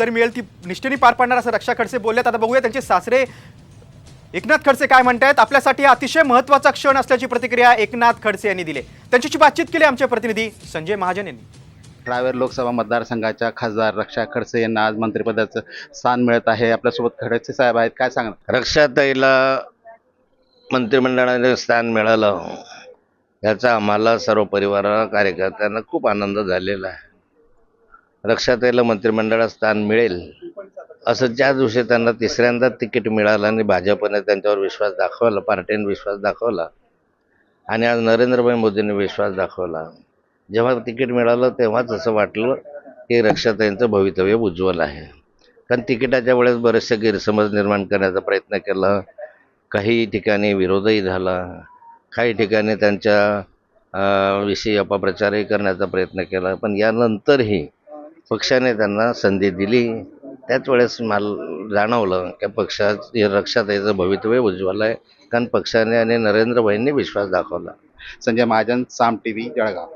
जबाबदारी मिळेल ती निष्ठेने पार पाडणार असं रक्षा खडसे बोललेत. आता बघूया त्यांचे सासरे एकनाथ खडसे काय म्हणतायत. आपल्यासाठी अतिशय महत्त्वाचा क्षण असल्याची प्रतिक्रिया एकनाथ खडसे यांनी दिली. त्यांच्याशी बातचीत केली आमचे प्रतिनिधी संजय महाजन यांनी. रावेर लोकसभा मतदारसंघाच्या खासदार रक्षा खडसे यांना आज मंत्रिपदाचं स्थान मिळत आहे. आपल्यासोबत खडसे साहेब आहेत, काय सांगणार? रक्षाताईला मंत्रिमंडळाने स्थान मिळालं याचा आम्हाला सर्व परिवाराला कार्यकर्त्यांना खूप आनंद झालेला आहे. रक्षाताईला मंत्रिमंडळात स्थान मिळेल असं ज्या दिवशी त्यांना तिसऱ्यांदा तिकीट मिळालं आणि भाजपने त्यांच्यावर विश्वास दाखवला, पार्टीने विश्वास दाखवला आणि आज नरेंद्रभाई मोदींनी विश्वास दाखवला. जेव्हा तिकीट मिळालं तेव्हाच असं वाटलं की रक्षाताईंचं भवितव्य उज्ज्वल आहे. कारण तिकिटाच्या वेळेस बरेचसे गैरसमज निर्माण करण्याचा प्रयत्न केला, काही ठिकाणी विरोधही झाला, काही ठिकाणी त्यांच्या विषयी अपप्रचारही करण्याचा प्रयत्न केला. पण यानंतरही पक्षाने त्यांना संधी दिली. त्याच वेळेस मला जाणवलं की रक्षाताईचं भवितव्य उज्ज्वल आहे, कारण पक्षाने आणि नरेंद्रभाईंनी विश्वास दाखवला. संजय महाजन, साम टीव्ही, जळगाव.